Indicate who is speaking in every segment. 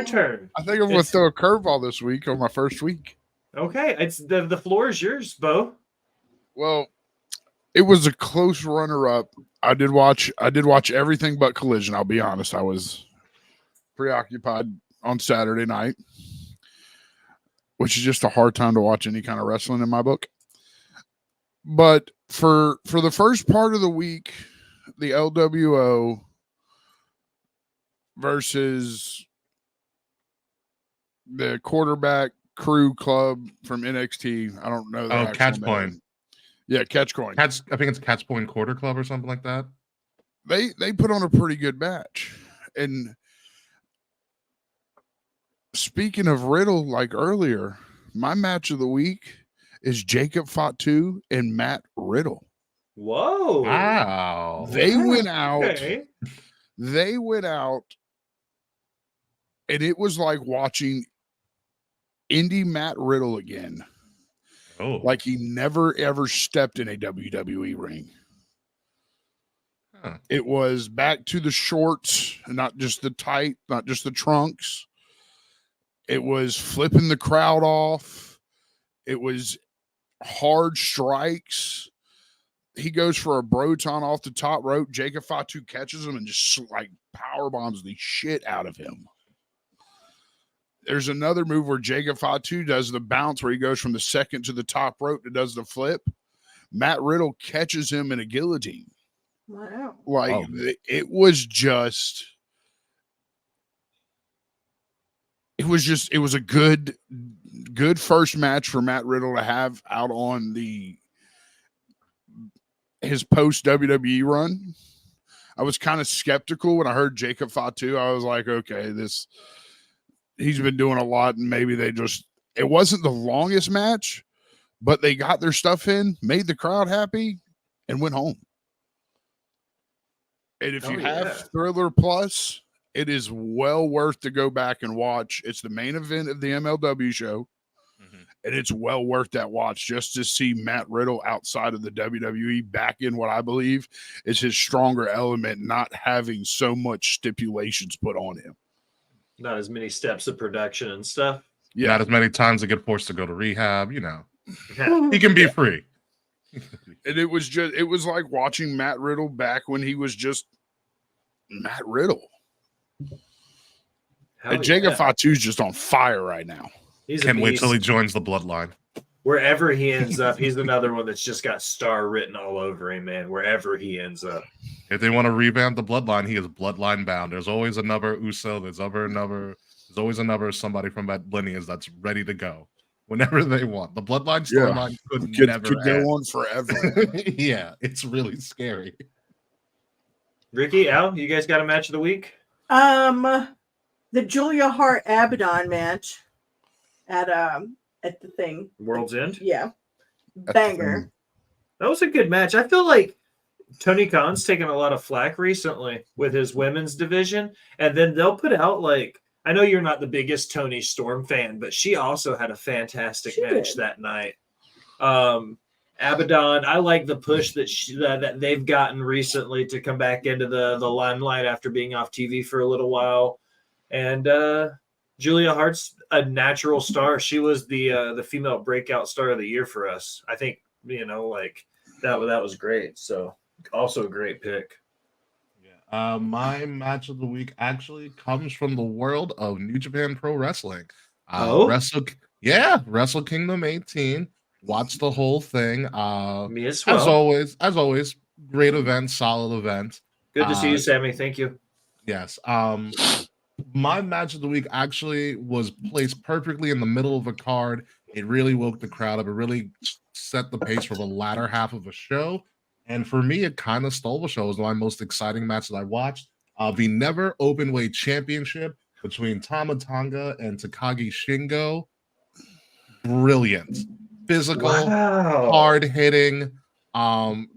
Speaker 1: turn.
Speaker 2: I think I'm going to throw a curveball this week on my first week.
Speaker 1: Okay, it's the floor is yours, Bo.
Speaker 2: Well, it was a close runner-up. I did watch everything but Collision. I'll be honest. I was preoccupied on Saturday night, which is just a hard time to watch any kind of wrestling in my book. But for the first part of the week, the LWO versus the quarterback crew club from NXT. I don't know.
Speaker 3: Catch Point.
Speaker 2: Yeah, Catch Coin.
Speaker 3: I think it's Catch Point Quarter Club or something like that.
Speaker 2: They put on a pretty good match. And speaking of Riddle, like earlier, my match of the week is Jacob Fatu and Matt Riddle.
Speaker 1: Whoa!
Speaker 3: Wow!
Speaker 2: They went out.
Speaker 1: Okay.
Speaker 2: They went out, and it was like watching indie Matt Riddle again.
Speaker 3: Oh,
Speaker 2: Like he never ever stepped in a WWE ring.
Speaker 3: Huh.
Speaker 2: It was back to the shorts, not just the tight, not just the trunks. It was flipping the crowd off. It was hard strikes. He goes for a Broton off the top rope. Jacob Fatu catches him and just like power bombs the shit out of him. There's another move where Jacob Fatu does the bounce where he goes from the second to the top rope and does the flip. Matt Riddle catches him in a guillotine.
Speaker 4: Wow.
Speaker 2: Like it was a good first match for Matt Riddle to have out on his post WWE run. I was kind of skeptical when I heard Jacob Fatu. I was like, okay, he's been doing a lot, and maybe it wasn't the longest match, but they got their stuff in, made the crowd happy, and went home. And if you have Thriller Plus, it is well worth to go back and watch. It's the main event of the MLW show, and it's well worth that watch just to see Matt Riddle outside of the WWE back in what I believe is his stronger element, not having so much stipulations put on him.
Speaker 1: Not as many steps of production and stuff.
Speaker 2: Yeah.
Speaker 3: Not as many times to get forced to go to rehab, He can be free.
Speaker 2: And it was like watching Matt Riddle back when he was just Matt Riddle. And Jacob Fatu's just on fire right now.
Speaker 3: Can't wait till he joins the Bloodline.
Speaker 1: Wherever he ends up, he's another one that's just got star written all over him, man. Wherever he ends up.
Speaker 3: If they want to revamp the Bloodline, he is Bloodline bound. There's always another Uso. There's always another somebody from that lineage that's ready to go whenever they want. The Bloodline storyline could
Speaker 2: go on forever.
Speaker 3: Yeah, it's really scary.
Speaker 1: Ricky, Al, you guys got a match of the week?
Speaker 4: The Julia Hart Abaddon match at the thing.
Speaker 1: World's End?
Speaker 4: Yeah. Banger.
Speaker 1: That was a good match. I feel like Tony Khan's taken a lot of flack recently with his women's division, and then they'll put out I know you're not the biggest Tony Storm fan, but she also had a fantastic match that night. Abaddon, I like the push that they've gotten recently to come back into the limelight after being off TV for a little while, and Julia Hart's a natural star. She was the female breakout star of the year for us. I think that was great. So also a great pick.
Speaker 3: Yeah. My match of the week actually comes from the world of New Japan Pro Wrestling. Wrestle Kingdom 18. Watch the whole thing.
Speaker 1: Me as well.
Speaker 3: As always, great event, solid event.
Speaker 1: Good to see you, Sammy. Thank you.
Speaker 3: Yes. My match of the week actually was placed perfectly in the middle of a card. It really woke the crowd up. It really set the pace for the latter half of the show. And for me, it kind of stole the show. It was my most exciting match that I watched. The Never Openweight Championship between Tama Tonga and Takagi Shingo. Brilliant. Physical, hard-hitting,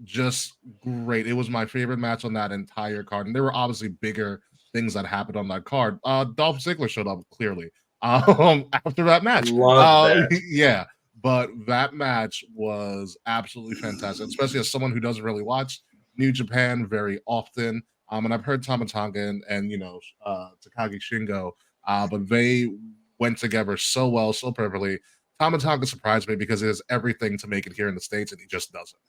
Speaker 3: just great. It was my favorite match on that entire card. And there were obviously bigger things that happened on that card. Dolph Ziggler showed up, clearly, after that match. Yeah. But that match was absolutely fantastic, especially as someone who doesn't really watch New Japan very often. And I've heard Tama Tonga and Takagi Shingo But they went together so well, so perfectly. Tama Tonga surprised me because he has everything to make it here in the States, and he just doesn't.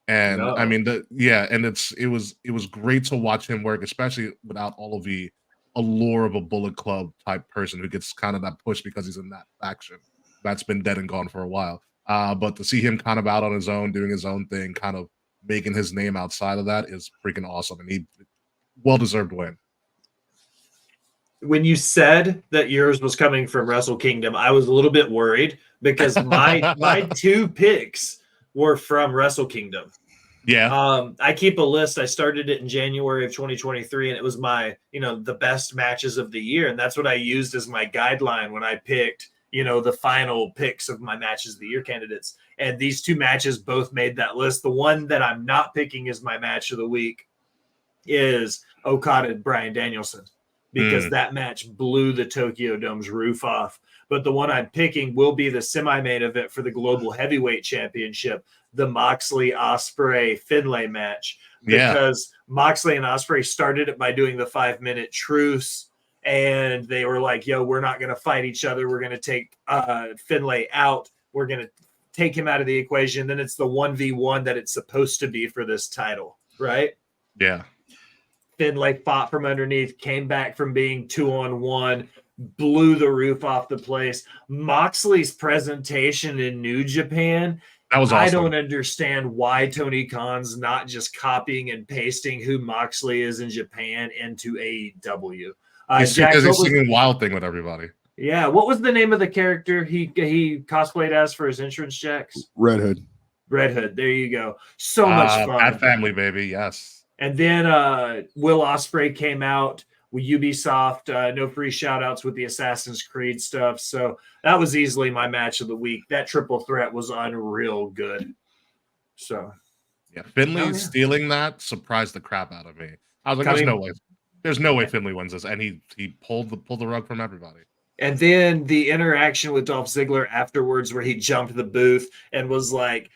Speaker 3: And I
Speaker 1: No.
Speaker 3: mean, and it was great to watch him work, especially without all of the allure of a Bullet Club type person who gets kind of that push because he's in that faction that's been dead and gone for a while. But to see him kind of out on his own, doing his own thing, kind of making his name outside of that is freaking awesome, and he well-deserved win.
Speaker 1: When you said that yours was coming from Wrestle Kingdom, I was a little bit worried because my two picks were from Wrestle Kingdom.
Speaker 3: Yeah.
Speaker 1: I keep a list. I started it in January of 2023, and it was my, the best matches of the year. And that's what I used as my guideline when I picked, the final picks of my matches of the year candidates. And these two matches both made that list. The one that I'm not picking as my match of the week is Okada and Bryan Danielson, because that match blew the Tokyo Dome's roof off. But the one I'm picking will be the semi-main event for the Global Heavyweight Championship, the Moxley Ospreay Finlay match, because Moxley and Ospreay started it by doing the 5-minute truce, and they were like, yo, we're not going to fight each other. We're going to take Finlay out. We're going to take him out of the equation. Then it's the 1v1 that it's supposed to be for this title, right?
Speaker 3: Yeah.
Speaker 1: Finlay fought from underneath, came back from being 2-on-1, blew the roof off the place. Moxley's presentation in New Japan,
Speaker 3: that was awesome.
Speaker 1: I don't understand why Tony Khan's not just copying and pasting who Moxley is in Japan into AEW.
Speaker 3: He's singing Wild Thing with everybody.
Speaker 1: Yeah, what was the name of the character he cosplayed as for his entrance checks?
Speaker 2: Red Hood.
Speaker 1: Red Hood. There you go. So much fun.
Speaker 3: Bad Family, baby. Yes.
Speaker 1: And then Will Ospreay came out with Ubisoft. No free shout outs with the Assassin's Creed stuff. So that was easily my match of the week. That triple threat was unreal good. So
Speaker 3: yeah, Finlay stealing that surprised the crap out of me. I was like, there's no way. There's no way Finlay wins this. And he pulled the rug from everybody.
Speaker 1: And then the interaction with Dolph Ziggler afterwards, where he jumped the booth and was like,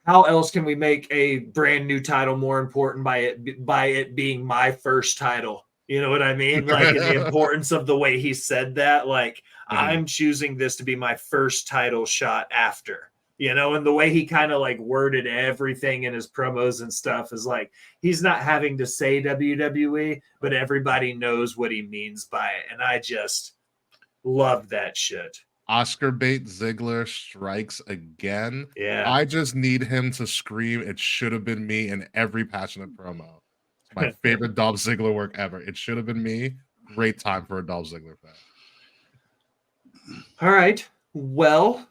Speaker 1: how else can we make a brand new title more important by it being my first title? You know what I mean? Like, the importance of the way he said that, like, I'm choosing this to be my first title shot after, and the way he kind of like worded everything in his promos and stuff is like, he's not having to say WWE, but everybody knows what he means by it. And I just love that shit.
Speaker 3: Oscar bait Ziggler strikes again.
Speaker 1: Yeah.
Speaker 3: I just need him to scream, "It should have been me," in every passionate promo. It's my favorite Dolph Ziggler work ever. It should have been me. Great time for a Dolph Ziggler fan.
Speaker 1: All right. Well,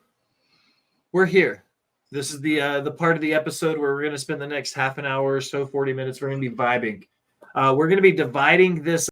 Speaker 1: we're here. This is the part of the episode where we're going to spend the next half an hour or so, 40 minutes. We're going to be vibing. We're going to be dividing this